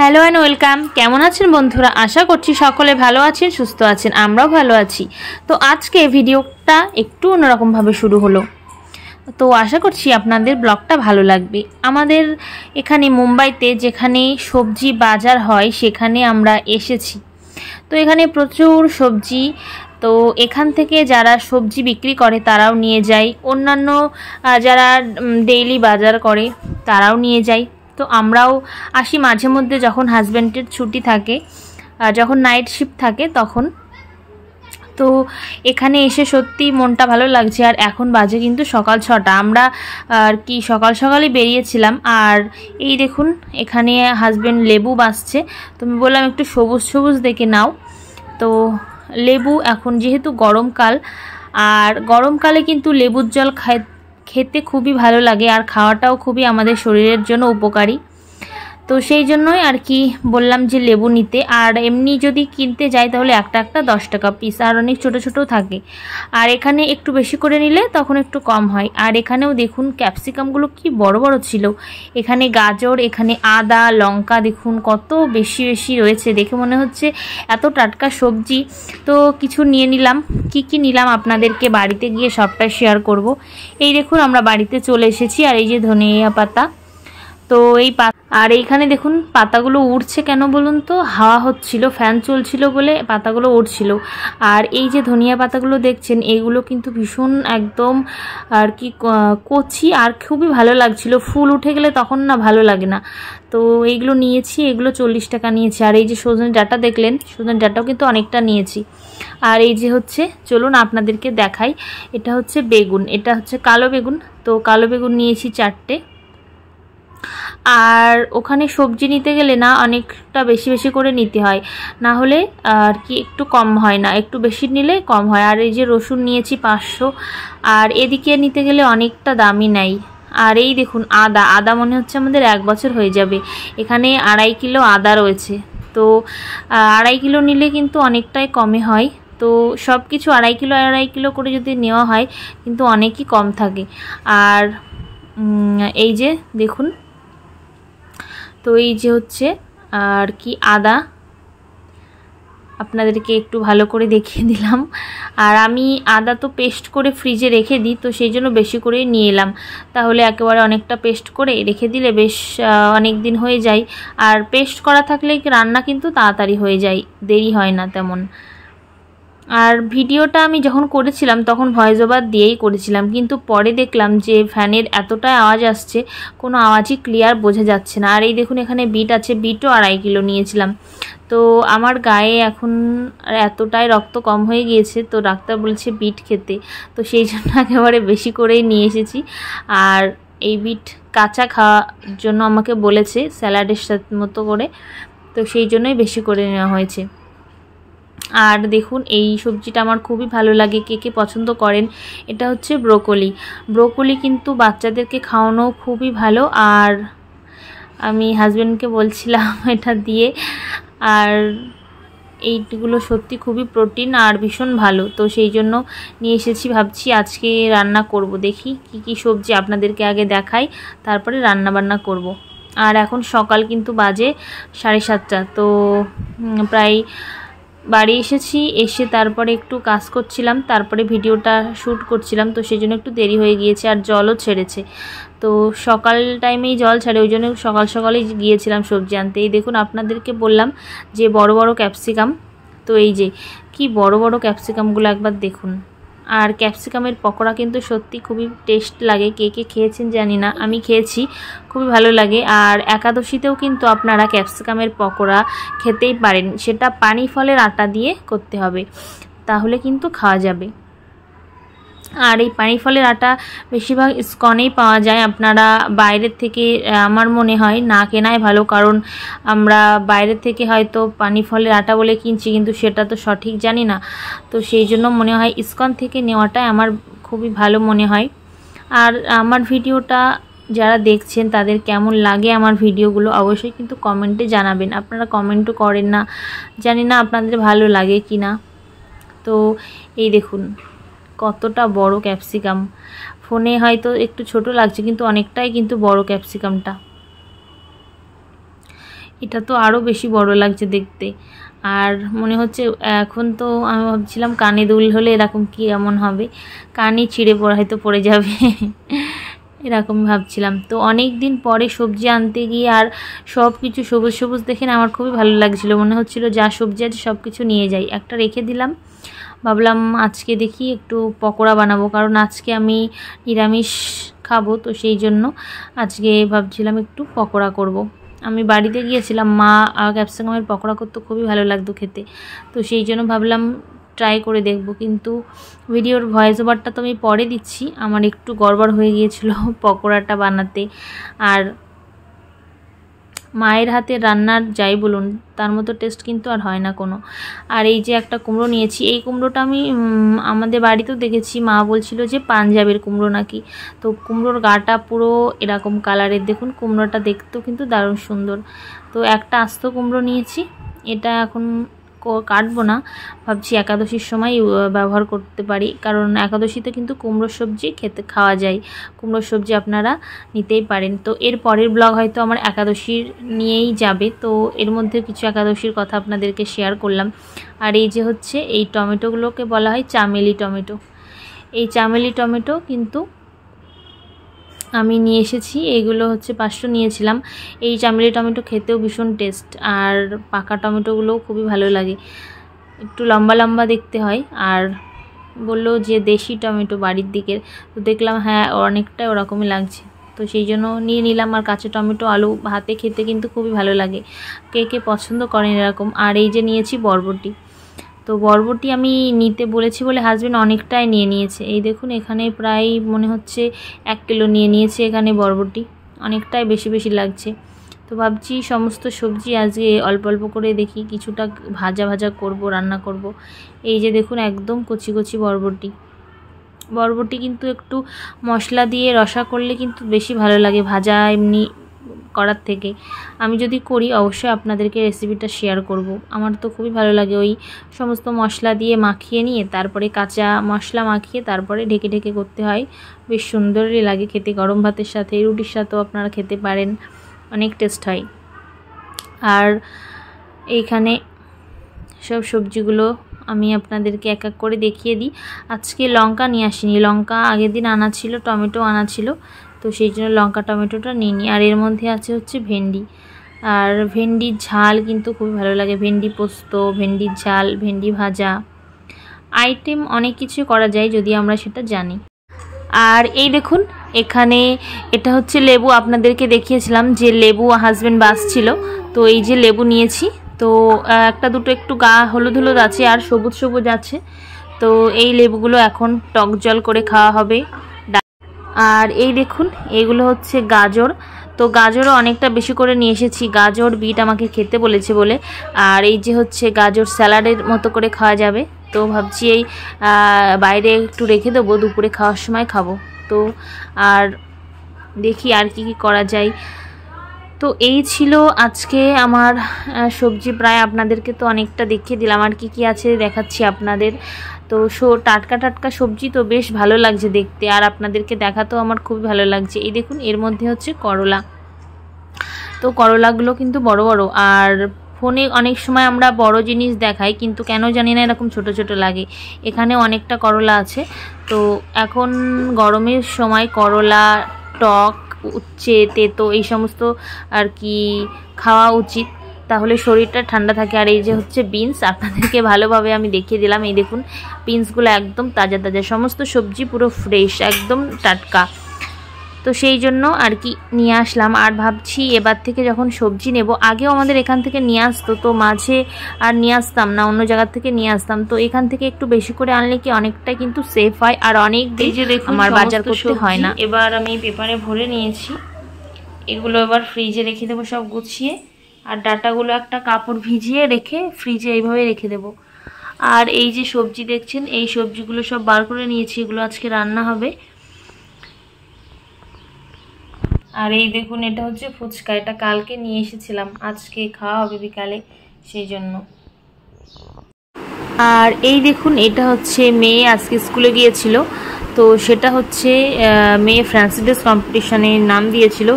Hello and welcome. কেমন আছেন বন্ধুরা? আশা করছি সকলে ভালো আছেন, সুস্থ আছেন। আমরাও ভালো আছি। তো আজকে ভিডিওটা একটু অন্যরকমভাবে শুরু হলো, তো আশা করছি আপনাদের ব্লগটা ভালো লাগবে। আমাদের এখানে মুম্বাইতে যেখানে সবজি বাজার হয় সেখানে আমরা এসেছি। তো এখানে প্রচুর সবজি, তো এখান থেকে যারা সবজি বিক্রি করে তারাও নিয়ে যায়, অন্যান্য যারা ডেইলি বাজার করে তারাও নিয়ে যায়। তো আমরাও আসি মাঝে মধ্যে, যখন হাজব্যান্ডের ছুটি থাকে, যখন নাইট শিফট থাকে তখন। তো এখানে এসে সত্যি মনটা ভালো লাগছে। আর এখন বাজে কিন্তু সকাল 6টা। আমরা আর কি সকাল সকালই বেরিয়েছিলাম। আর এই দেখুন এখানে হাজব্যান্ড লেবু বাছছে। তো আমি বললাম একটু সবুজ সবুজ দেখে নাও। তো লেবু এখন যেহেতু গরমকাল, আর গরমকালে কিন্তু লেবুর জল খেতে খুবই ভালো লাগে, আর খাওয়াটাও খুবই আমাদের শরীরের জন্য উপকারী। তো সেই জন্যই আর কি বললাম যে লেবু নিতে। আর এমনি যদি কিনতে যাই তাহলে একটা 10 টাকা পিস, আর অনেক ছোট ছোট থাকে। আর এখানে একটু বেশি করে নিলে তখন একটু কম হয়। আর এখানেও দেখুন ক্যাপসিকামগুলো কি বড় বড় ছিল। এখানে গাজর, এখানে আদা, লঙ্কা দেখুন কত বেশি বেশি রয়েছে। দেখে মনে হচ্ছে এত টাটকা সবজি। তো কিছু নিয়ে নিলাম। কি নিলাম আপনাদেরকে বাড়িতে গিয়ে সবটা শেয়ার করব। এই দেখুন আমরা বাড়িতে চলে এসেছি। আর এই যে ধনিয়া পাতা, তো এই আর এইখানে দেখুন পাতাগুলো উড়ছে কেন বলুন তো? হাওয়া হচ্ছিল, ফ্যান চলছিল বলে পাতাগুলো উড়ছিল। আর এই যে ধনিয়া পাতাগুলো দেখছেন, এইগুলো কিন্তু ভীষণ একদম আর কি কচি, আর খুবই ভালো লাগছিল। ফুল উঠে গেলে তখন না ভালো লাগে না। তো এইগুলো নিয়েছি, এগুলো 40 টাকা নিয়েছি। আর এই যে সজনে ডাঁটা দেখলেন, সজনে ডাঁটাও কিন্তু অনেকটা নিয়েছি। আর এই যে হচ্ছে, চলুন আপনাদেরকে দেখাই, এটা হচ্ছে বেগুন, এটা হচ্ছে কালো বেগুন। তো কালো বেগুন নিয়েছি 4টে। আর ওখানে সবজি নিতে গেলে না অনেকটা বেশি বেশি করে নিতে হয়, না হলে আর কি একটু কম হয় না, একটু বেশি নিলে কম হয়। আর এই যে রসুন নিয়েছি 500। আর এদিকে নিতে গেলে অনেকটা দামই নেয়। আর এই দেখুন আদা মনে হচ্ছে আমাদের 1 বছর হয়ে যাবে। এখানে 2.5 কিলো আদা রয়েছে। তো 2.5 কিলো নিলে কিন্তু অনেকটাই কমে হয়। তো সব কিছু 2.5 কিলো করে যদি নেওয়া হয় কিন্তু অনেকই কম থাকে। আর এই যে দেখুন, তো এই যে হচ্ছে আর কি আদা, আপনাদেরকে একটু ভালো করে দেখিয়ে দিলাম। আর আমি আদা তো পেস্ট করে ফ্রিজে রেখে দিই, তো সেই জন্য বেশি করেই নিয়ে এলাম। তাহলে একেবারে অনেকটা পেস্ট করে রেখে দিলে বেশ অনেক দিন হয়ে যায়। আর পেস্ট করা থাকলে রান্না কিন্তু তাড়াতাড়ি হয়ে যায়, দেরি হয় না তেমন। আর ভিডিওটা আমি যখন করেছিলাম তখন ভয়েস ওভার দিয়েই করেছিলাম, কিন্তু পরে দেখলাম যে ফ্যানের এতটাই আওয়াজ আসছে, কোনো আওয়াজই ক্লিয়ার বোঝা যাচ্ছে না। আর এই দেখুন এখানে বিট আছে, বিটও 2.5 কিলো নিয়েছিলাম। তো আমার গায়ে এখন এতটাই রক্ত কম হয়ে গিয়েছে, তো ডাক্তার বলছে বিট খেতে, তো সেই জন্য একেবারে বেশি করেই নিয়ে এসেছি। আর এই বিট কাঁচা খাওয়ার জন্য আমাকে বলেছে, স্যালাডের সাথে মতো করে, তো সেই জন্যই বেশি করে নেওয়া হয়েছে। আর দেখুন এই সবজিটা আমার খুবই ভালো লাগে, কে কে পছন্দ করেন। এটা হচ্ছে ব্রোকলি কিন্তু বাচ্চাদেরকে খাওয়ানো খুবই ভালো। আর আমি হাজব্যান্ডকে বলছিলাম এটা দিয়ে। আর এইগুলো সত্যি খুবই প্রোটিন আর ভীষণ ভালো, তো সেই জন্য নিয়ে এসেছি। ভাবছি আজকে রান্না করব, দেখি কি সবজি আপনাদেরকে আগে দেখাই, তারপরে রান্না বান্না করব। আর এখন সকাল কিন্তু বাজে 7:30। তো প্রায় বাড়ি এসেছি, এসে তারপরে একটু কাজ করছিলাম, তারপরে ভিডিওটা শ্যুট করছিলাম, তো সেই জন্য একটু দেরি হয়ে গিয়েছে। আর জলও ছেড়েছে, তো সকাল টাইমেই জল ছাড়ে, ওই জন্য সকাল সকালেই গিয়েছিলাম সবজি আনতে। এই দেখুন আপনাদেরকে বললাম যে বড় বড় ক্যাপসিকাম, তো এই যে কি বড় বড় ক্যাপসিকামগুলো একবার দেখুন। আর ক্যাপসিকামের পকোড়া কিন্তু সত্যি খুবই টেস্ট লাগে, কে কে খেয়েছেন জানি না, আমি খেয়েছি, খুবই ভালো লাগে। আর একাদশীতেও কিন্তু আপনারা ক্যাপসিকামের পকোড়া খেতেই পারেন, সেটা পানি ফলের আটা দিয়ে করতে হবে, তাহলে কিন্তু খাওয়া যাবে। আর এই পানি ফলের আটা বেশিরভাগ ইসকনেই পাওয়া যায়, আপনারা বাইরের থেকে আমার মনে হয় না কেনাই ভালো, কারণ আমরা বাইরের থেকে হয়তো পানি ফলের আটা বলে কিনছি, কিন্তু সেটা তো সঠিক জানি না। তো সেই জন্য মনে হয় ইসকন থেকে নেওয়াটাই আমার খুবই ভালো মনে হয়। আর আমার ভিডিওটা যারা দেখছেন তাদের কেমন লাগে আমার ভিডিওগুলো অবশ্যই কিন্তু কমেন্টে জানাবেন। আপনারা কমেন্টও করেন না, জানি না আপনাদের ভালো লাগে কি না। তো এই দেখুন কতটা বড় ক্যাপসিকাম, ফোনে হয়তো একটু ছোট লাগছে কিন্তু অনেকটাই কিন্তু বড় ক্যাপসিকামটা। এটা তো আরও বেশি বড় লাগছে দেখতে। আর মনে হচ্ছে এখন তো আমি ভাবছিলাম কানে দুল হলে এরকম কি এমন হবে, কানে ছিঁড়ে হয়তো পড়ে যাবে এরকম ভাবছিলাম। তো অনেক দিন পরে সবজি আনতে গিয়ে আর সব কিছু সবুজ সবুজ দেখে না আমার খুবই ভালো লাগছিলো। মনে হচ্ছিলো যা সবজি আছে সব কিছু নিয়ে যাই। একটা রেখে দিলাম, ভাবলাম আজকে দেখি একটু পকোড়া বানাবো, কারণ আজকে আমি নিরামিষ খাবো, তো সেই জন্য আজকে ভাবছিলাম একটু পকোড়া করব। আমি বাড়িতে গিয়েছিলাম, মা ক্যাপসিকামের পকোড়া করতে খুবই ভালো লাগতো খেতে, তো সেই জন্য ভাবলাম ট্রাই করে দেখব। কিন্তু ভিডিওর ভয়েস ওভারটা তো আমি পরে দিচ্ছি, আমার একটু গড়বড় হয়ে গিয়েছিল পকোড়াটা বানাতে। আর মায়ের হাতে রান্নার যাই বলুন তার মতো টেস্ট কিন্তু আর হয় না কোনো। আর এই যে একটা কুমড়ো নিয়েছি, এই কুমড়োটা আমি আমাদের বাড়িতেও দেখেছি, মা বলছিল যে পাঞ্জাবের কুমড়ো নাকি। তো কুমড়োর গাটা পুরো এরকম কালারের, দেখুন কুমড়োটা দেখতেও কিন্তু দারুণ সুন্দর। তো একটা আস্ত কুমড়ো নিয়েছি, এটা এখন কাটবো না, ভাবছি একাদশীর সময় ব্যবহার করতে পারি, কারণ একাদশীতে কিন্তু কুমড়োর সবজি খাওয়া যায়, কুমড়োর সবজি আপনারা নিতেই পারেন। তো এর পরের ব্লগ হয়তো আমার একাদশীর নিয়েই যাবে, তো এর মধ্যে কিছু একাদশীর কথা আপনাদেরকে শেয়ার করলাম। আর এই যে হচ্ছে এই টমেটোগুলোকে বলা হয় চামেলি টমেটো। এই চামেলি টমেটো কিন্তু আমি নিয়ে এসেছি, এইগুলো হচ্ছে 500 নিয়েছিলাম। এই চামেলি টমেটো খেতেও ভীষণ টেস্ট, আর পাকা টমেটোগুলোও খুবই ভালো লাগে, একটু লম্বা লম্বা দেখতে হয়। আর বললো যে দেশি টমেটো বাড়ির দিকের, তো দেখলাম হ্যাঁ অনেকটাই ওরকমই লাগছে, তো সেই জন্য নিয়ে নিলাম। আর কাঁচা টমেটো আলু ভাতে খেতে কিন্তু খুবই ভালো লাগে, কে কে পছন্দ করেন এরকম। আর এই যে নিয়েছি বরবটি, তো বরবটি আমি নিতে বলেছি বলে হাজবেন্ড অনেকটাই নিয়ে নিয়েছে। এই দেখুন এখানে প্রায় মনে হচ্ছে 1 কিলো নিয়ে নিয়েছে এখানে বরবটি, অনেকটাই বেশি বেশি লাগছে। তো ভাবছি সমস্ত সবজি আজকে অল্প অল্প করে দেখি কিছুটা ভাজা ভাজা করব, রান্না করব। এই যে দেখুন একদম কচি কচি বরবটি, বরবটি কিন্তু একটু মশলা দিয়ে রসা করলে কিন্তু বেশি ভালো লাগে ভাজা এমনি করার থেকে। আমি যদি করি অবশ্যই আপনাদেরকে রেসিপিটা শেয়ার করব। আমার তো খুবই ভালো লাগে ওই সমস্ত মশলা দিয়ে মাখিয়ে নিয়ে তারপরে কাঁচা মশলা মাখিয়ে তারপরে ঢেকে ঢেকে করতে হয়, বেশ সুন্দরই লাগে খেতে। গরম ভাতের সাথে রুটির সাথেও আপনারা খেতে পারেন, অনেক টেস্ট হয়। আর এইখানে সব সবজিগুলো আমি আপনাদেরকে এক এক করে দেখিয়ে দিই। আজকে লঙ্কা নিয়ে আসিনি, লঙ্কা আগের দিন আনা ছিল, টমেটো আনা ছিল, তো সেই জন্য লঙ্কা টমেটোটা নিয়ে নিই। আর এর মধ্যে আছে হচ্ছে ভেন্ডি, আর ভেন্ডির ঝাল কিন্তু খুবই ভালো লাগে, ভেন্ডি পোস্ত, ভেন্ডির ঝাল, ভেন্ডি ভাজা, আইটেম অনেক কিছু করা যায় যদি আমরা সেটা জানি। আর এই দেখুন এখানে এটা হচ্ছে লেবু, আপনাদেরকে দেখিয়েছিলাম যে লেবু হাজবেন্ড বাছছিল, তো এই যে লেবু নিয়েছি। তো একটা দুটো একটু গা হলুদ হলুদ আছে আর সবুজ সবুজ আছে, তো এই লেবুগুলো এখন টক জল করে খাওয়া হবে। আর এই দেখুন এগুলো হচ্ছে গাজর, তো গাজরও অনেকটা বেশি করে নিয়ে এসেছি, গাজর বিট আমাকে খেতে বলেছে বলে। আর এই যে হচ্ছে গাজর স্যালাডের মতো করে খাওয়া যাবে, তো ভাবছি এই বাইরে একটু রেখে দেবো, দুপুরে খাওয়ার সময় খাবো। তো আর দেখি আর কি কি করা যায়। তো এই ছিল আজকে আমার সবজি, প্রায় আপনাদেরকে তো অনেকটা দেখিয়ে দিলাম, আর কি কি আছে দেখাচ্ছি আপনাদের। তো টাটকা টাটকা সবজি তো বেশ ভালো লাগছে দেখতে, আর আপনাদেরকে দেখাতেও আমার খুবই ভালো লাগছে। এই দেখুন এর মধ্যে হচ্ছে করলা, তো করলাগুলো কিন্তু বড় বড়, আর ফোনে অনেক সময় আমরা বড় জিনিস দেখাই কিন্তু কেন জানি না এরকম ছোট ছোট লাগে। এখানে অনেকটা করলা আছে, তো এখন গরমের সময় করলা টক উচ্ছে তেতো এই সমস্ত আর কি খাওয়া উচিত, তাহলে শরীরটা ঠান্ডা থাকে। আর এই যে হচ্ছে বিনস, আপনাদেরকে ভালোভাবে আমি দেখিয়ে দিলাম, এই দেখুন বিনসগুলো একদম তাজা তাজা, সমস্ত সবজি পুরো ফ্রেশ একদম টাটকা, তো সেই জন্য আর কি নিয়ে আসলাম। আর ভাবছি এবার থেকে যখন সবজি নেব, আগেও আমাদের এখান থেকে নিয়ে আসতো, তো মাঝে আর নিয়ে আসতাম না, অন্য জায়গা থেকে নিয়ে আসতাম, তো এখান থেকে একটু বেশি করে আনলে কি অনেকটা কিন্তু সেফ হয়, আর অনেক আমার বাজার করতে হয় না। এবার আমি পেপারে ভরে নিয়েছি, এগুলো এবার ফ্রিজে রেখে দেবো সব গুছিয়ে, আর ডাটাগুলো একটা কাপড় ভিজিয়ে রেখে ফ্রিজে এইভাবে রেখে দেবো। আর এই যে সবজি দেখছেন, এই সবজিগুলো সব বার করে নিয়েছি, এগুলো আজকে রান্না হবে। আর এই দেখুন এটা হচ্ছে ফুচকা, এটা কালকে নিয়ে এসেছিলাম, আজকে খাওয়া হবে বিকালে, সেই জন্য। আর এই দেখুন এটা হচ্ছে মেয়ে আজকে স্কুলে গিয়েছিল, তো তো সেটা হচ্ছে মেয়ে ফ্যান্সি ড্রেস কম্পিটিশনে নাম দিয়েছিল,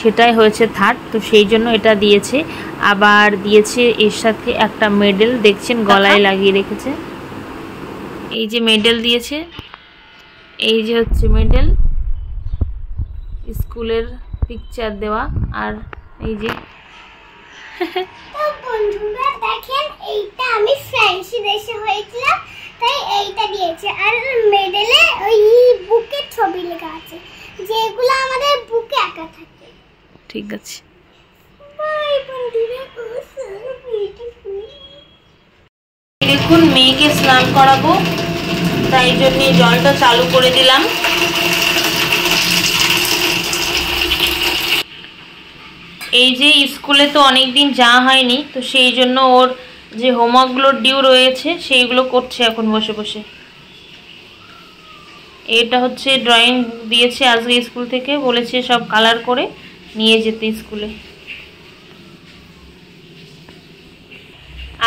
সেটাই হয়েছে থার্ড। তো সেই জন্য এটা দিয়েছে, আবার দিয়েছে এর সাথে একটা মেডেল, দেখছেন গলায় লাগিয়ে রেখেছে। এই যে মেডেল দিয়েছে, এই যে হচ্ছে মেডেল, স্কুলের পিকচার দেওয়া। আর এই যে তো বন্ধুরা দেখেন, এইটা আমি ফ্যান্সি ড্রেসে হয়েছিলাম তাই এইটা দিয়েছে। আর মেডেলে ওই বুকের ছবি লেখা আছে, যেগুলো আমাদের বুকে আঁকা থাকে। ঠিক আছে, বাই বন্ধুরা। দেখুন মেয়েকে স্নান করাবো, তাই জন্য জলটা চালু করে দিলাম। এই যে স্কুলে তো অনেকদিন যাওয়া হয়নি, তো সেই জন্য ওর যে হোমওয়ার্কগুলোর ডিউ রয়েছে সেইগুলো করছে এখন বসে বসে। এটা হচ্ছে ড্রয়িং বুক দিয়েছে আজকে স্কুল থেকে, বলেছে সব কালার করে নিয়ে যেতে স্কুলে।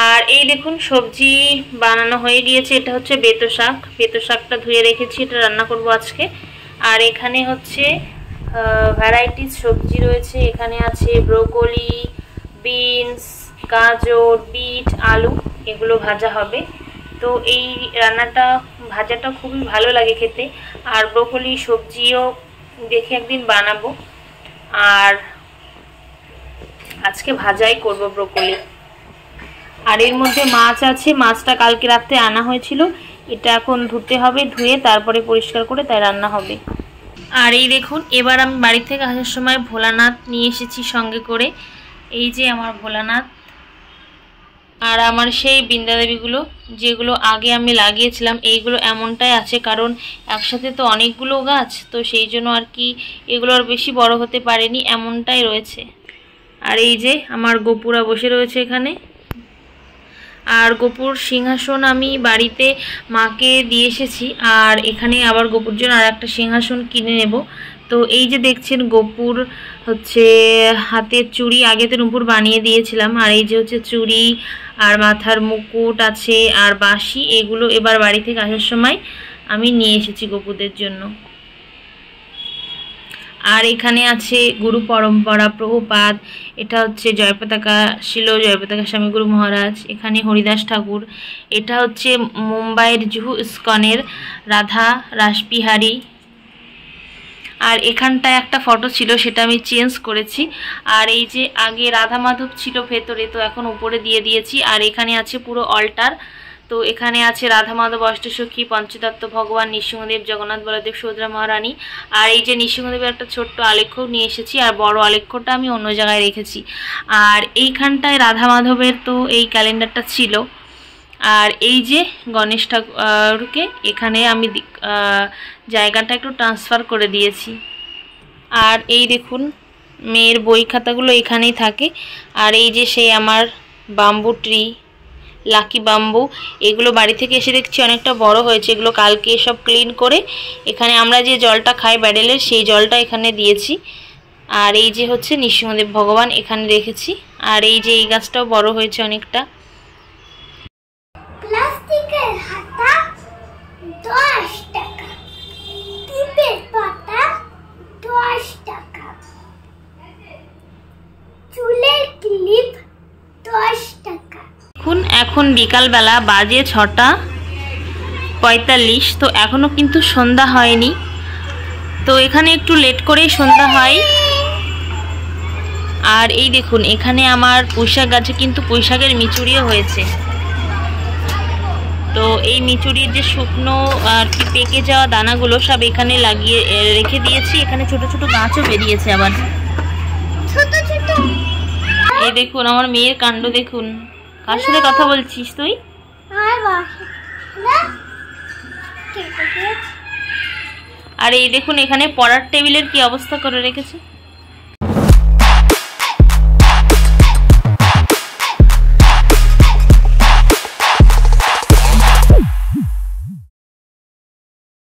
আর এই দেখুন সবজি বানানো হয়ে গিয়েছে। এটা হচ্ছে বেতো শাক, বেতো শাকটা ধুয়ে রেখেছি, এটা রান্না করব আজকে। আর এখানে হচ্ছে ভ্যারাইটিস সবজি রয়েছে, এখানে আছে ব্রোকলি, বিনস, গাজর, বিট, আলু, এগুলো ভাজা হবে। তো এই রান্নাটা ভাজাটা খুবই ভালো লাগে খেতে। আর ব্রোকলি সবজিও দেখে একদিন বানাবো, আর আজকে ভাজাই করব ব্রোকলি। আর এর মধ্যে মাছ আছে, মাছটা কালকে রাতে আনা হয়েছিল, এটা এখন ধুতে হবে, ধুয়ে তারপরে পরিষ্কার করে তাই রান্না হবে। আর এই দেখুন এবার আমি বাড়ি থেকে আসার সময় ভোলানাথ নিয়ে এসেছি সঙ্গে করে। এই যে আমার ভোলানাথ, আর আমার সেই বৃন্দাদেবীগুলো যেগুলো আগে আমি লাগিয়েছিলাম, এইগুলো এমনটাই আছে, কারণ একসাথে তো অনেকগুলো গাছ, তো সেই জন্য আর কি এগুলো আর বেশি বড় হতে পারেনি, এমনটাই রয়েছে। আর এই যে আমার গোপুরা বসে রয়েছে এখানে। আর গোপুর সিংহাসন আমি বাড়িতে মাকে দিয়ে এসেছি, আর এখানে আবার গোপুর জন্য আর একটা সিংহাসন কিনে নেব। তো এই যে দেখছেন গোপুর হচ্ছে হাতের চুড়ি, আগে তো নুপুর বানিয়ে দিয়েছিলাম, আর এই যে হচ্ছে চুড়ি আর মাথার মুকুট আছে আর বাঁশি, এগুলো এবার বাড়ি থেকে আসার সময় আমি নিয়ে এসেছি গোপুদের জন্য। আর এখানে আছে গুরু পরম্পরা প্রভুপাদ, এটা হচ্ছে জয়পতাকা শিল জয়পতাকা স্বামী গুরু মহারাজ, এখানে হরিদাস ঠাকুর, এটা হচ্ছে মুম্বাইয়ের জুহু ইস্কনের রাধা রাসবিহারী। আর এখানটায় একটা ফটো ছিল, সেটা আমি চেঞ্জ করেছি। আর এই যে আগে রাধা মাধব ছিল ভেতরে, তো এখন উপরে দিয়ে দিয়েছি। আর এখানে আছে পুরো অল্টার, তো এখানে আছে রাধা মাধব, অষ্টসখী, পঞ্চতত্ত্ব, ভগবান, নৃসিংহদেব, জগন্নাথ, বলদেব, সুভদ্রা মহারানী। আর এই যে নৃসিংহদেবের একটা ছোট্ট আলেখ্য নিয়ে এসেছি, আর বড় আলেখ্যটা আমি অন্য জায়গায় রেখেছি। আর এইখানটায় রাধা মাধবের তো এই ক্যালেন্ডারটা ছিল। আর এই যে গণেশ ঠাকুরকে এখানে আমি জায়গাটা একটু ট্রান্সফার করে দিয়েছি। আর এই দেখুন মেয়ের বই খাতাগুলো এখানেই থাকে। আর এই যে সেই আমার বাম্বু ট্রি, লাকি বাম্বু, এগুলো বাড়ি থেকে এসে দেখছি অনেকটা বড় হয়েছে, এগুলো কালকে সব ক্লিন করে এখানে আমরা যে জলটা খাই ব্যাডেলের, সেই জলটা এখানে দিয়েছি। আর এই যে হচ্ছে নৃসিংহদেব ভগবান এখানে রেখেছি। আর এই যে এই গাছটাও বড় হয়েছে অনেকটা। প্লাস্টিকের হাতা 10 টাকা, টিপের পাতা 10 টাকা, চুলের ক্লিপ 10 টাকা। এখন বিকালবেলা বাজে 6:45, তো এখনো কিন্তু সন্ধ্যা হয়নি, তো এখানে একটু লেট করেই সন্ধ্যা হয়। আর এই দেখুন এখানে আমার পুঁইশাক গাছে কিন্তু পুঁইশাকের মিচুড়িও হয়েছে। তো এই মিচুড়ির যে শুকনো আর কি পেকে যাওয়া দানাগুলো সব এখানে লাগিয়ে রেখে দিয়েছি। এখানে ছোট ছোট গাছও বেরিয়েছে আবার ছোট ছোট। এই দেখুন আমার মেয়ের কাণ্ড দেখুন। কার সাথে কথা বলছিস তুই? আর এই দেখুন এখানে পড়ার টেবিলের কি অবস্থা করে রেখেছে।